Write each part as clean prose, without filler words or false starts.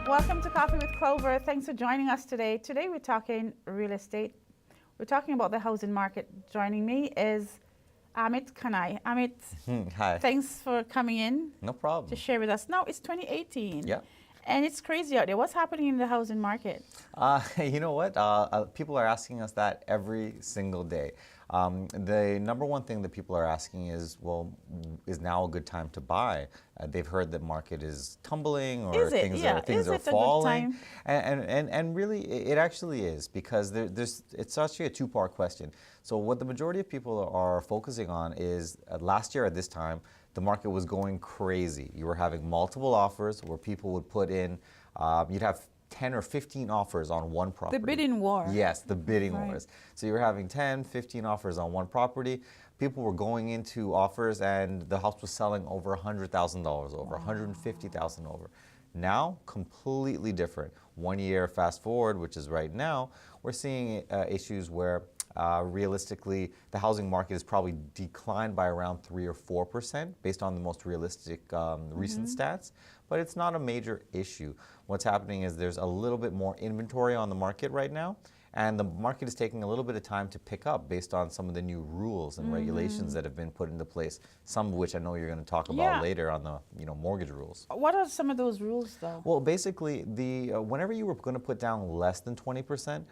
Welcome to Coffee with Clover. Thanks for joining us today. Today we're talking real estate. We're talking about the housing market. Joining me is Amit, Khani. Amit, Hi. thanks for coming in No problem. to share with us. Now it's 2018. Yeah. And it's crazy out there. What's happening in the housing market? You know what? People are asking us that every single day. The number one thing that people are asking is, well, is now a good time to buy? They've heard that market is tumbling or things are falling. And really, it actually is, because it's actually a two-part question. So what the majority of people are focusing on is last year at this time, the market was going crazy. You were having multiple offers where people would put in, you'd have 10 or 15 offers on one property. The bidding war. Yes, the bidding wars. So you were having 10, 15 offers on one property. People were going into offers and the house was selling over $100,000 over, $150,000 over. Now, completely different. 1 year fast forward, which is right now, we're seeing issues where realistically, the housing market has probably declined by around 3 or 4% based on the most realistic recent stats, but it's not a major issue. What's happening is there's a little bit more inventory on the market right now, and the market is taking a little bit of time to pick up based on some of the new rules and regulations that have been put into place, some of which I know you're going to talk about later on the mortgage rules. What are some of those rules, though? Well, basically, whenever you were going to put down less than 20%,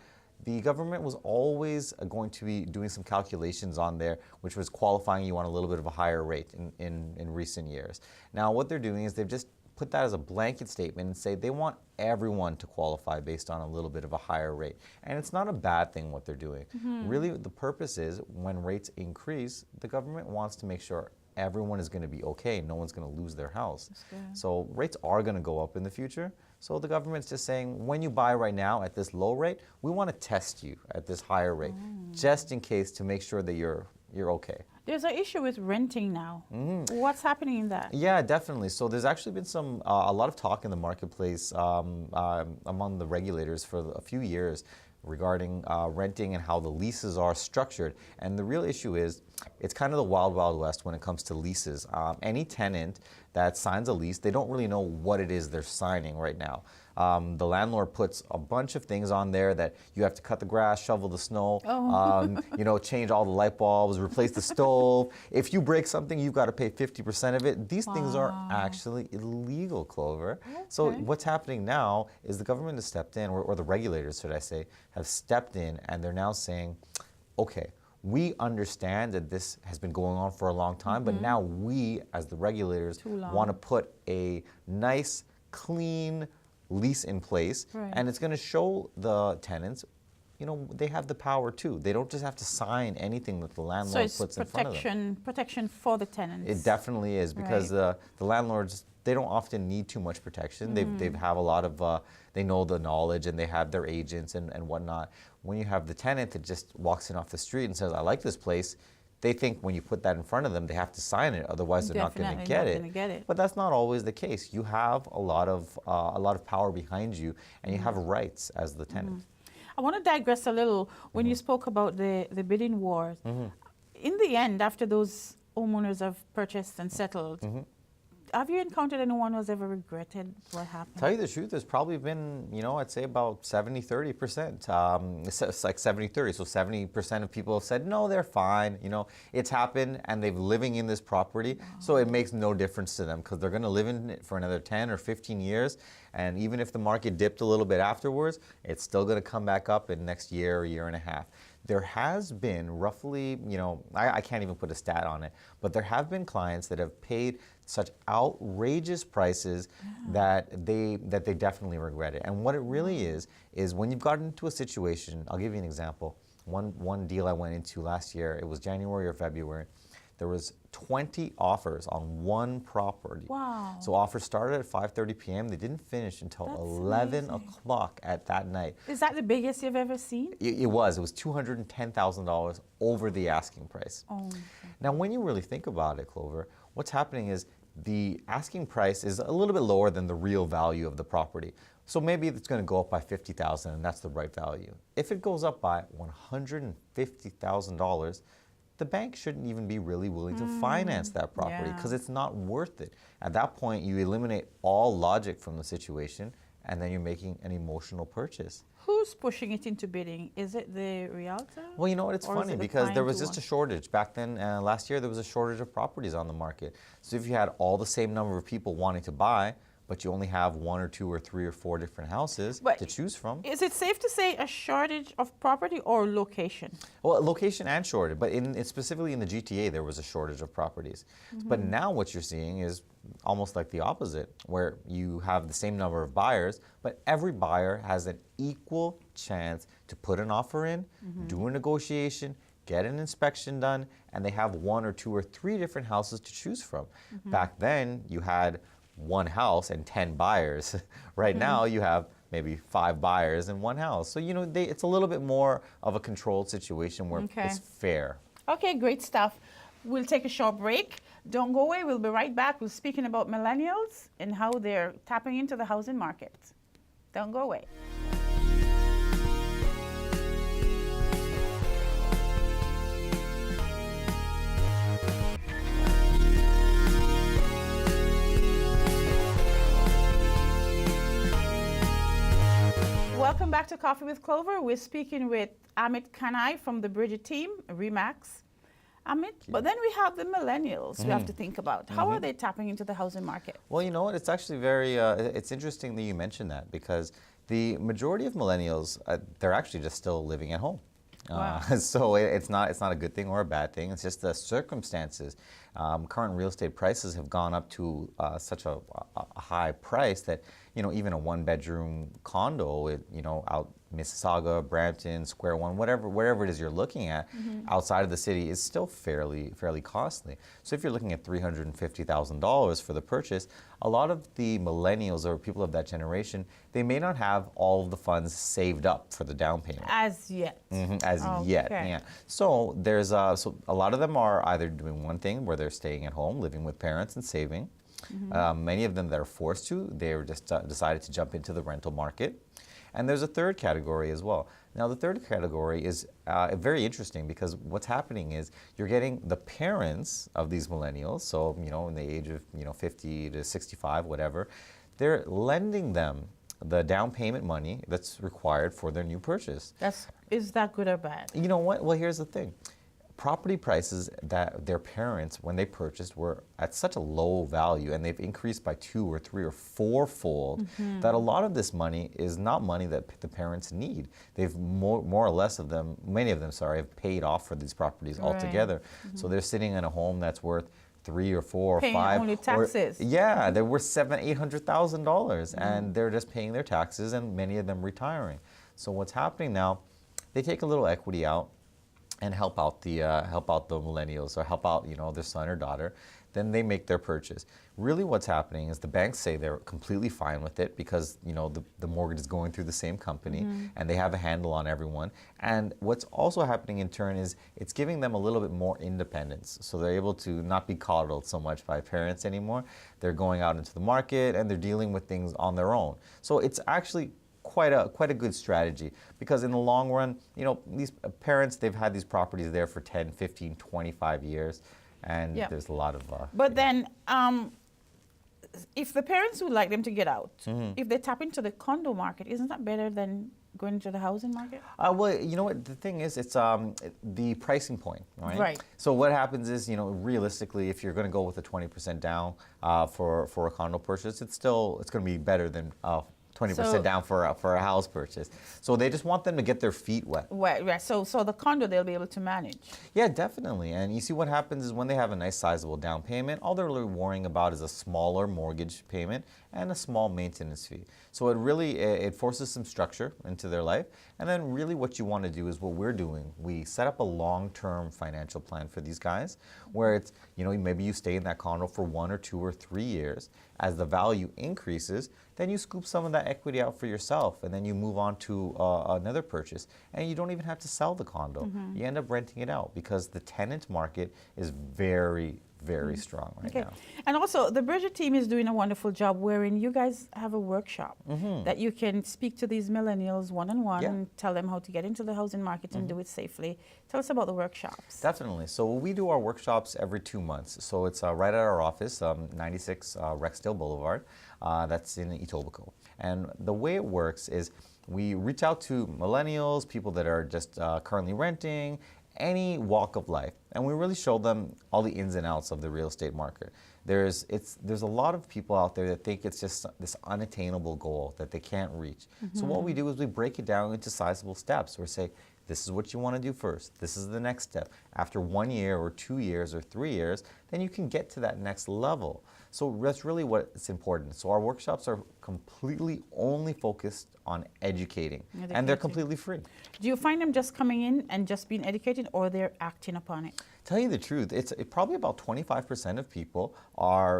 the government was always going to be doing some calculations on there, which was qualifying you on a little bit of a higher rate in recent years. Now, what they're doing is they've just put that as a blanket statement and say they want everyone to qualify based on a little bit of a higher rate. And it's not a bad thing what they're doing. Really, the purpose is when rates increase, the government wants to make sure everyone is going to be okay. No one's going to lose their house. So rates are going to go up in the future. So the government's just saying, when you buy right now at this low rate, we want to test you at this higher rate, just in case, to make sure that you're okay. There's an issue with renting now. What's happening in that? Yeah, definitely. So there's actually been a lot of talk in the marketplace among the regulators for a few years regarding renting and how the leases are structured. And the real issue is, it's kind of the wild, wild west when it comes to leases. Any tenant that signs a lease, they don't really know what it is they're signing right now. The landlord puts a bunch of things on there that you have to cut the grass, shovel the snow, change all the light bulbs, replace the stove. If you break something, you've got to pay 50% of it. These things are actually illegal, Clover. So what's happening now is the government has stepped in, or the regulators, should I say, have stepped in, and they're now saying, okay, we understand that this has been going on for a long time, but now we, as the regulators, want to put a nice, clean lease in place, and it's going to show the tenants, they have the power too. They don't just have to sign anything that the landlord puts in front of them. Protection for the tenants. It definitely is, because the landlords, they don't often need too much protection. They have a lot of, they know the knowledge, and they have their agents and whatnot. When you have the tenant that just walks in off the street and says, I like this place, they think when you put that in front of them, they have to sign it, otherwise they're not going to get it. But that's not always the case. You have a lot of power behind you, and you have rights as the tenant. I want to digress a little. When you spoke about the bidding wars, in the end, after those homeowners have purchased and settled, have you encountered anyone who's ever regretted what happened? Tell you the truth, there's probably been, I'd say about 70-30%. It's like 70-30. So 70% of people have said, no, they're fine. It's happened, and they're living in this property. So it makes no difference to them, because they're going to live in it for another 10 or 15 years. And even if the market dipped a little bit afterwards, it's still going to come back up in next year or year and a half. There has been roughly, I can't even put a stat on it, but there have been clients that have paid such outrageous prices that they definitely regret it. And what it really is when you've gotten into a situation, I'll give you an example. One deal I went into last year, it was January or February. There was 20 offers on one property. Wow. So offers started at 5:30 p.m. They didn't finish until 11 o'clock at that night. Is that the biggest you've ever seen? It was. It was $210,000 over the asking price. Now, when you really think about it, Clover, what's happening is the asking price is a little bit lower than the real value of the property. So maybe it's going to go up by $50,000, and that's the right value. If it goes up by $150,000, the bank shouldn't even be really willing to finance that property, because it's not worth it. At that point, you eliminate all logic from the situation, and then you're making an emotional purchase. Who's pushing it into bidding? Is it the realtor? Well, you know what? It's Or is funny it the because there client was who just a wants- shortage. Back then, last year, there was a shortage of properties on the market. So if you had all the same number of people wanting to buy, but you only have 1 or 2 or 3 or 4 different houses But to choose from. Is it safe to say a shortage of property or location? Well, location and shortage, but specifically in the GTA, there was a shortage of properties. But now what you're seeing is almost like the opposite, where you have the same number of buyers, but every buyer has an equal chance to put an offer in, do a negotiation, get an inspection done, and they have 1 or 2 or 3 different houses to choose from. Back then, you had 1 house and 10 buyers. Right now, you have maybe 5 buyers in 1 house. So, you know, it's a little bit more of a controlled situation where Okay. it's fair. Okay, great stuff. We'll take a short break. Don't go away. We'll be right back. We're speaking about millennials and how they're tapping into the housing market. Don't go away. Welcome back to Coffee with Clover. We're speaking with Amit Khani from the Bridget team, Remax. Amit, but then we have the millennials we have to think about. How are they tapping into the housing market? Well, you know what? It's actually very, it's interesting that you mentioned that because the majority of millennials, they're actually just still living at home. Wow. So it's not a good thing or a bad thing. It's just the circumstances. Current real estate prices have gone up to such a high price that, you know, even a 1-bedroom condo, out Mississauga, Brampton, Square One, wherever it is you're looking at, outside of the city is still fairly costly. So if you're looking at $350,000 for the purchase, a lot of the millennials or people of that generation, they may not have all of the funds saved up for the down payment. As yet. As yet, Okay. yeah. So there's so a lot of them are either doing one thing where they're staying at home, living with parents and saving. Many of them that are forced to, they're just decided to jump into the rental market. And there's a third category as well. Now the third category is very interesting because what's happening is you're getting the parents of these millennials, so in the age of 50 to 65, whatever, they're lending them the down payment money that's required for their new purchase. Is that good or bad? You know what? Well, here's the thing. Property prices that their parents, when they purchased, were at such a low value, and they've increased by 2 or 3 or 4-fold, that a lot of this money is not money that the parents need. They've more or less of them, many of them, have paid off for these properties altogether. So they're sitting in a home that's worth $3 or $4 or Paying $5. only taxes. They're worth $700,000-$800,000, and they're just paying their taxes, and many of them retiring. So what's happening now? They take a little equity out and help out the millennials, or help out their son or daughter. Then they make their purchase. Really, what's happening is the banks say they're completely fine with it because the mortgage is going through the same company, and they have a handle on everyone. And what's also happening in turn is it's giving them a little bit more independence, so they're able to not be coddled so much by parents anymore. They're going out into the market and they're dealing with things on their own. So it's actually quite a good strategy, because in the long run, these parents, they've had these properties there for 10, 15, 25 years, and there's a lot of... But then, if the parents would like them to get out, if they tap into the condo market, isn't that better than going into the housing market? Well, you know what, the thing is, it's the pricing point, right? Right. So what happens is, realistically, if you're going to go with a 20% down for a condo purchase, it's going to be better than 20% down for a house purchase. So they just want them to get their feet wet. Right. So the condo they'll be able to manage. Yeah, definitely. And you see what happens is when they have a nice sizable down payment, all they're really worrying about is a smaller mortgage payment and a small maintenance fee. So it forces some structure into their life. And then really what you want to do is what we're doing. We set up a long-term financial plan for these guys where it's, maybe you stay in that condo for 1 or 2 or 3 years. As the value increases, then you scoop some of that equity out for yourself, and then you move on to another purchase. And you don't even have to sell the condo. You end up renting it out because the tenant market is very, very strong right Okay. now. And also, the Bridget team is doing a wonderful job wherein you guys have a workshop that you can speak to these millennials one-on-one, Yeah. tell them how to get into the housing market and do it safely. Tell us about the workshops. Definitely. So we do our workshops every 2 months. So it's right at our office, 96 Rexdale Boulevard. That's in Etobicoke. And the way it works is we reach out to millennials, people that are just currently renting, any walk of life, and we really show them all the ins and outs of the real estate market. There's a lot of people out there that think it's just this unattainable goal that they can't reach. So what we do is we break it down into sizable steps. We say, this is what you want to do first. This is the next step. After 1 year or 2 years or 3 years, then you can get to that next level. So that's really what's important. So our workshops are completely only focused on educating, and they're completely free. Do you find them just coming in and just being educated, or they're acting upon it? Tell you the truth, it's probably about 25% of people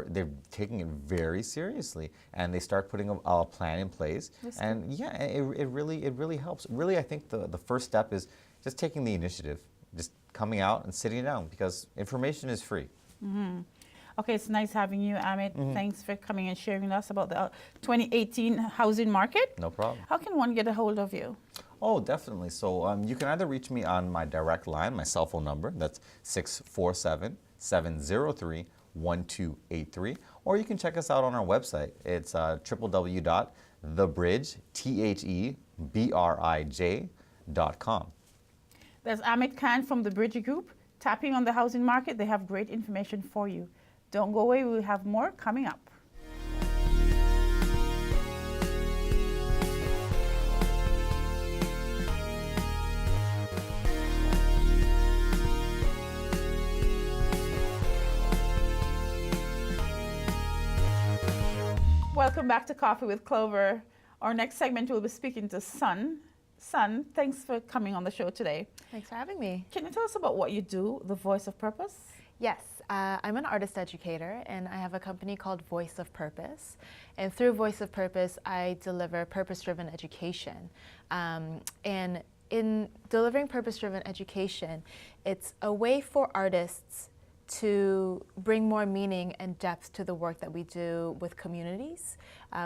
they're taking it very seriously, and they start putting a plan in place. And yeah, it really helps. Really, I think the first step is just taking the initiative, just coming out and sitting down, because information is free. Okay, it's nice having you, Amit. Thanks for coming and sharing with us about the 2018 housing market. No problem. How can one get a hold of you? Oh, definitely. So you can either reach me on my direct line, my cell phone number, that's 647-703-1283, or you can check us out on our website. It's www.thebridge.com. There's Amit Khan from the Bridge Group. Tapping on the housing market, they have great information for you. Don't go away, we'll have more coming up. Welcome back to Coffee with Clover. Our next segment, we'll be speaking to Sun. Sun, thanks for coming on the show today. Thanks for having me. Can you tell us about what you do, the Voice of Purpose? Yes, I'm an artist educator, and I have a company called Voice of Purpose. And through Voice of Purpose, I deliver purpose-driven education. And in delivering purpose-driven education, it's a way for artists to bring more meaning and depth to the work that we do with communities,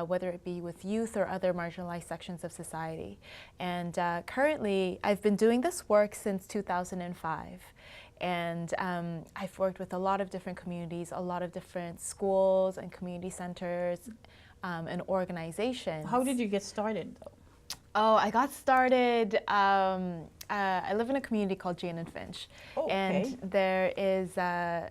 whether it be with youth or other marginalized sections of society. And currently, I've been doing this work since 2005. And I've worked with a lot of different communities, a lot of different schools and community centers and organizations. How did you get started, though? Oh, I got started, I live in a community called Jane and Finch. Oh, okay. And there is a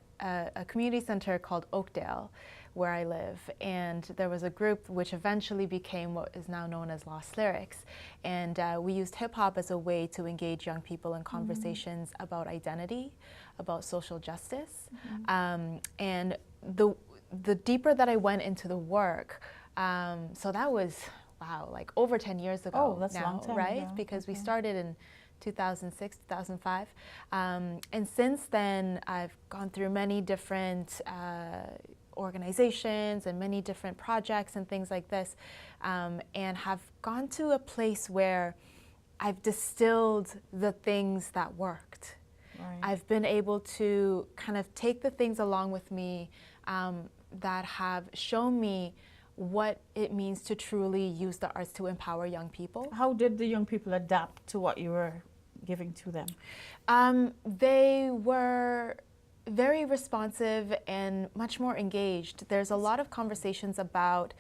community center called Oakdale where I live. And there was a group which eventually became what is now known as Lost Lyrics. And we used hip hop as a way to engage young people in conversations about identity, about social justice. And the deeper that I went into the work, so that was, wow, like over 10 years ago. Oh, that's now, a long time, right? yeah. Because we started in 2006, 2005. And since then, I've gone through many different organizations and many different projects and things like this, and have gone to a place where I've distilled the things that worked. Right. I've been able to kind of take the things along with me that have shown me what it means to truly use the arts to empower young people. How did the young people adapt to what you were giving to them? They were very responsive and much more engaged. There's a lot of conversations about,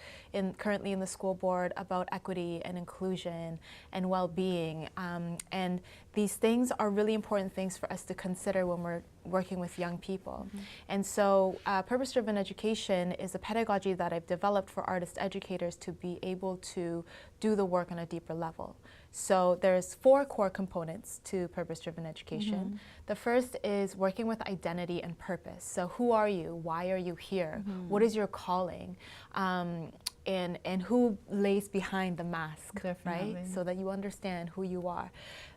currently in the school board, about equity and inclusion and well-being. And these things are really important things for us to consider when we're working with young people. And so purpose-driven education is a pedagogy that I've developed for artist educators to be able to do the work on a deeper level. So there's 4 core components to purpose-driven education. The first is working with identity and purpose. So who are you? Why are you here? What is your calling? And who lays behind the mask, Definitely. right? So that you understand who you are.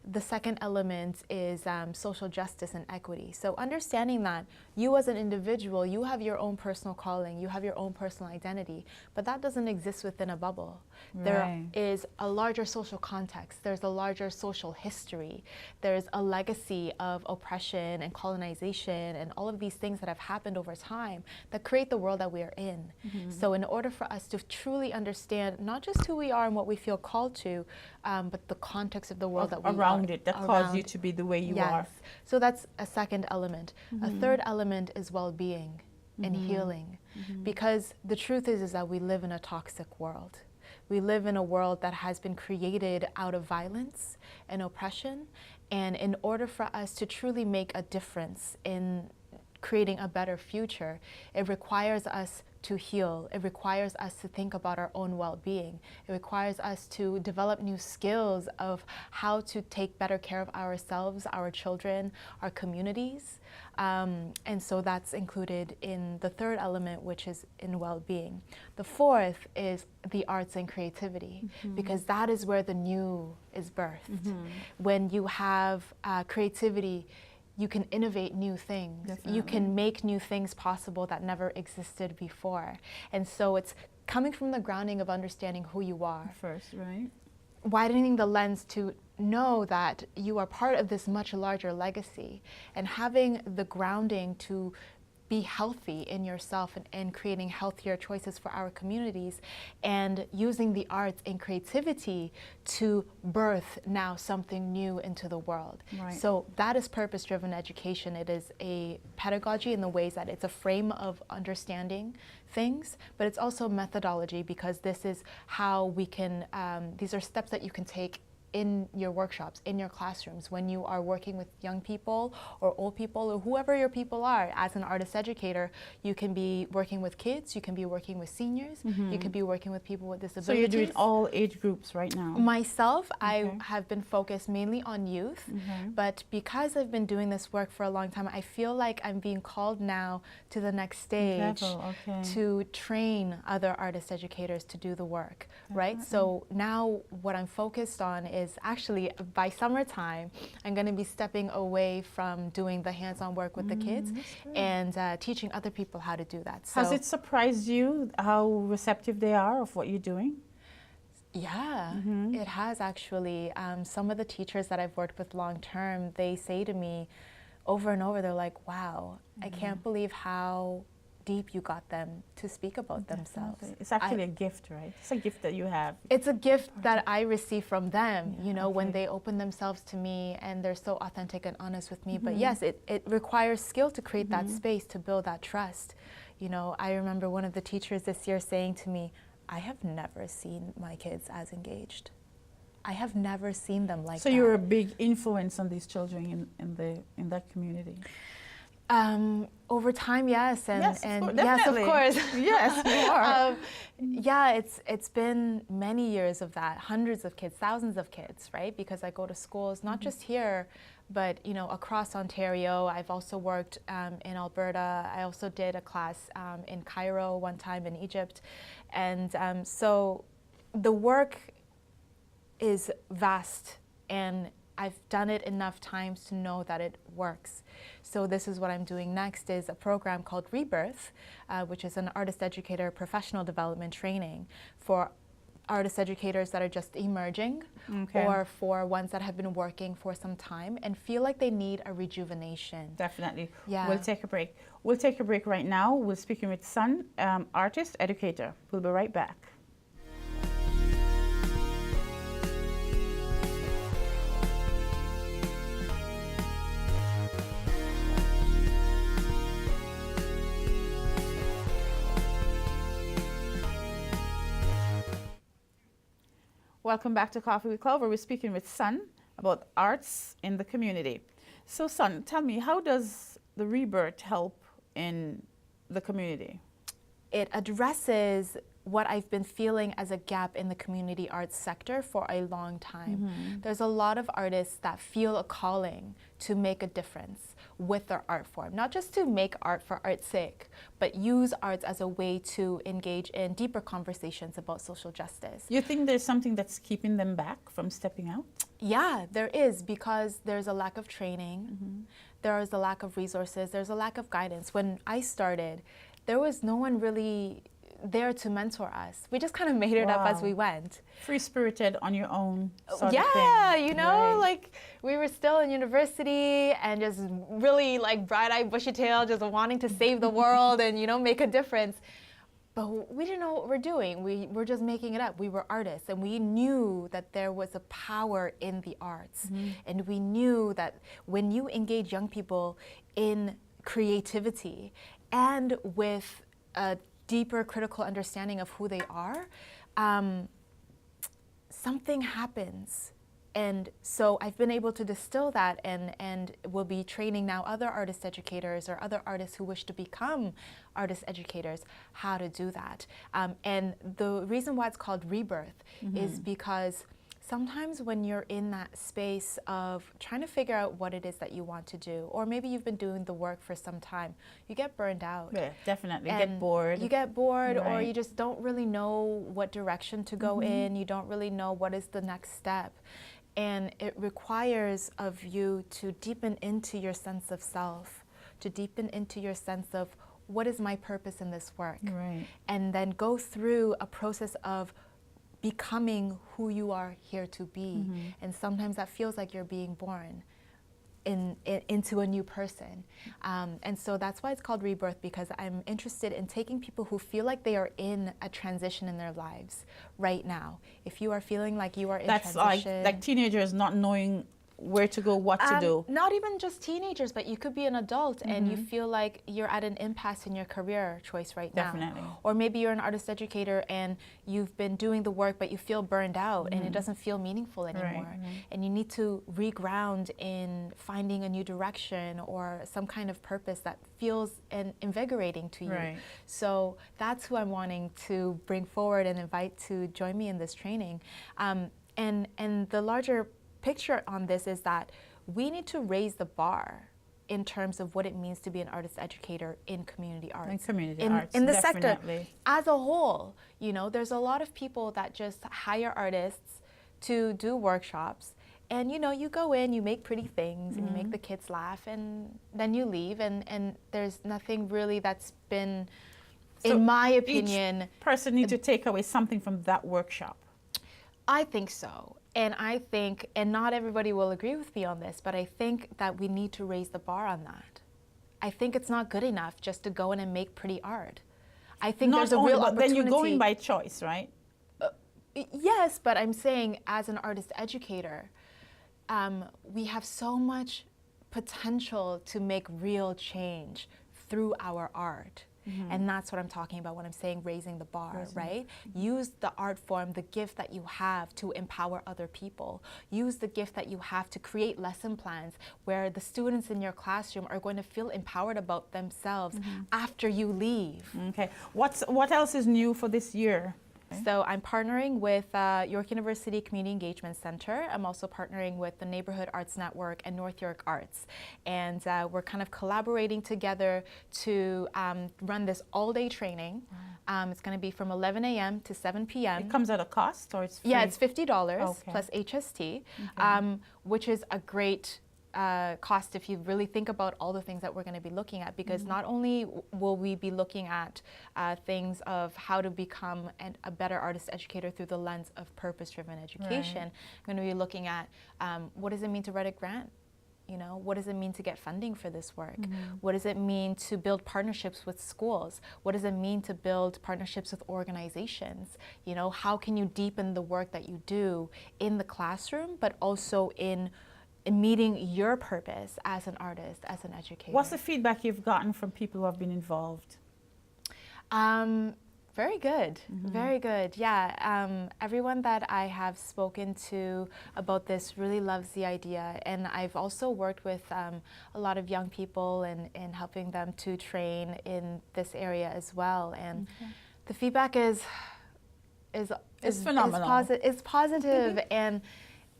the second element is social justice and equity. So understanding that you as an individual, you have your own personal calling, you have your own personal identity, but that doesn't exist within a bubble. Right. There is a larger social context, there's a larger social history, there's a legacy of oppression and colonization and all of these things that have happened over time that create the world that we are in. So in order for us to truly understand not just who we are and what we feel called to, but the context of the world that we around are, it that caused you to be the way you are. So that's a second element. A third element is well-being and healing, because the truth is that we live in a toxic world. We live in a world that has been created out of violence and oppression, and in order for us to truly make a difference in creating a better future, it requires us to heal. It requires us to think about our own well-being. It requires us to develop new skills of how to take better care of ourselves, our children, our communities. And so that's included in the third element, which is in well-being. The fourth is the arts and creativity, because that is where the new is birthed. When you have creativity, you can innovate new things. Definitely. You can make new things possible that never existed before. And so it's coming from the grounding of understanding who you are. First, right? Widening the lens to know that you are part of this much larger legacy, and having the grounding to be healthy in yourself and creating healthier choices for our communities, and using the arts and creativity to birth now something new into the world. Right. So that is purpose-driven education. It is a pedagogy in the ways that it's a frame of understanding things, but it's also methodology, because this is how we can, these are steps that you can take in your workshops, in your classrooms, when you are working with young people or old people or whoever your people are. As an artist educator, you can be working with kids, you can be working with seniors, you can be working with people with disabilities. So you're doing all age groups right now? Myself, I have been focused mainly on youth, but because I've been doing this work for a long time, I feel like I'm being called now to the next stage to train other artist educators to do the work, right? So now what I'm focused on is actually by summertime, I'm going to be stepping away from doing the hands-on work with the kids and teaching other people how to do that. So, has it surprised you how receptive they are of what you're doing? Yeah, it has actually. Some of the teachers that I've worked with long-term, they say to me over and over, they're like, wow, I can't believe how deep you got them to speak about themselves. It's actually a gift, right? It's a gift that you have. It's a gift that I receive from them, you know, when they open themselves to me and they're so authentic and honest with me. But yes, it requires skill to create that space, to build that trust. You know, I remember one of the teachers this year saying to me, I have never seen my kids as engaged. I have never seen them like that. So you're a big influence on these children in that community. Over time, yes, and yes, of course, yes, you are. Yeah, it's been many years of that, hundreds of kids, thousands of kids, right? Because I go to schools not just here, but you know, across Ontario. I've also worked in Alberta. I also did a class in Cairo one time, in Egypt, and so the work is vast, and I've done it enough times to know that it works. So this is what I'm doing next, is a program called Rebirth, which is an artist educator professional development training for artist educators that are just emerging, or for ones that have been working for some time and feel like they need a rejuvenation. Definitely. Yeah. We'll take a break. We'll take a break right now. We're speaking with Sun, artist educator. We'll be right back. Welcome back to Coffee with Clover. We're speaking with Sun about arts in the community. So Sun, tell me, how does the Rebirth help in the community? It addresses what I've been feeling as a gap in the community arts sector for a long time. There's a lot of artists that feel a calling to make a difference with their art form, not just to make art for art's sake, but use arts as a way to engage in deeper conversations about social justice. You think there's something that's keeping them back from stepping out? Yeah, there is, because there's a lack of training, there is a lack of resources, there's a lack of guidance. When I started, there was no one really there to mentor us. We just kind of made it up as we went. Free-spirited on your own sort of Yeah, thing. you know, like we were still in university and just really like bright-eyed, bushy-tailed, just wanting to save the world and, you know, make a difference. But we didn't know what we're doing. We were just making it up. We were artists, and we knew that there was a power in the arts. And we knew that when you engage young people in creativity and with a deeper critical understanding of who they are, something happens. And so I've been able to distill that, and will be training now other artist educators or other artists who wish to become artist educators how to do that. And the reason why it's called Rebirth is because sometimes when you're in that space of trying to figure out what it is that you want to do, or maybe you've been doing the work for some time, you get burned out. Yeah, definitely. And get bored. You get bored, or Right. you just don't really know what direction to go in. You don't really know what is the next step. And it requires of you to deepen into your sense of self, to deepen into your sense of what is my purpose in this work. Right. And then go through a process of becoming who you are here to be. And sometimes that feels like you're being born into a new person. And so that's why it's called Rebirth, because I'm interested in taking people who feel like they are in a transition in their lives right now. If you are feeling like you are in That's transition. like teenagers not knowing where to go, what to do. Not even just teenagers, but you could be an adult and you feel like you're at an impasse in your career choice right Definitely. now. Or maybe you're an artist educator and you've been doing the work, but you feel burned out and it doesn't feel meaningful anymore. And you need to reground in finding a new direction or some kind of purpose that feels invigorating to you. Right. So that's who I'm wanting to bring forward and invite to join me in this training. And the larger picture on this is that we need to raise the bar in terms of what it means to be an artist educator in community arts. In community arts, in the definitely. sector as a whole. You know, there's a lot of people that just hire artists to do workshops, and you know, you go in, you make pretty things, and you make the kids laugh, and then you leave, and there's nothing really that's been, So in my each opinion, person needs to take away something from that workshop. I think so. And I think, and not everybody will agree with me on this, but I think that we need to raise the bar on that. I think it's not good enough just to go in and make pretty art. I think there's a only, real but opportunity. then you're going by choice, right? Yes, but I'm saying as an artist educator, we have so much potential to make real change through our art. And that's what I'm talking about when I'm saying raising the bar, right? Use the art form, the gift that you have to empower other people. Use the gift that you have to create lesson plans where the students in your classroom are going to feel empowered about themselves after you leave. Okay. What else is new for this year? So I'm partnering with York University Community Engagement Center. I'm also partnering with the Neighborhood Arts Network and North York Arts. And we're kind of collaborating together to run this all-day training. It's going to be from 11 a.m. to 7 p.m. It comes at a cost, or it's free? Yeah, it's $50 Okay. plus HST, which is a great cost if you really think about all the things that we're going to be looking at, because not only will we be looking at things of how to become a better artist educator through the lens of purpose-driven education, I'm going to be looking at what does it mean to write a grant? You know, what does it mean to get funding for this work? What does it mean to build partnerships with schools? What does it mean to build partnerships with organizations? You know, how can you deepen the work that you do in the classroom, but also in meeting your purpose as an artist, as an educator? What's the feedback you've gotten from people who have been involved? Very good, very good. Yeah, everyone that I have spoken to about this really loves the idea, and I've also worked with a lot of young people and helping them to train in this area as well. And the feedback is phenomenal. It's positive, and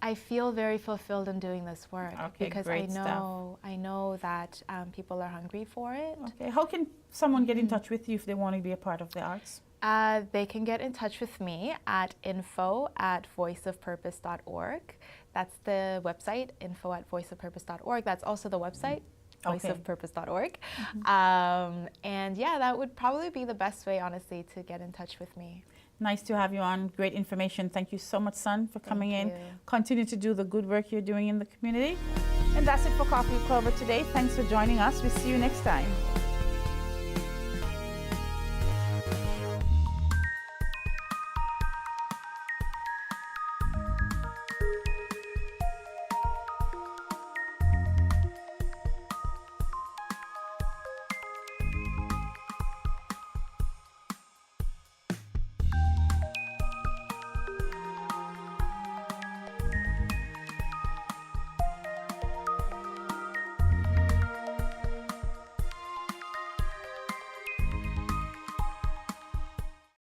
I feel very fulfilled in doing this work because I great stuff. know that people are hungry for it. Okay. How can someone get in touch with you if they want to be a part of the arts? They can get in touch with me at info@voiceofpurpose.org. That's the website, info@voiceofpurpose.org. That's also the website, Okay. voiceofpurpose.org. And yeah, that would probably be the best way, honestly, to get in touch with me. Nice to have you on. Great information. Thank you so much, Sun, for coming in. you. Continue to do the good work you're doing in the community. And that's it for Coffee with Clover today. Thanks for joining us. We'll see you next time.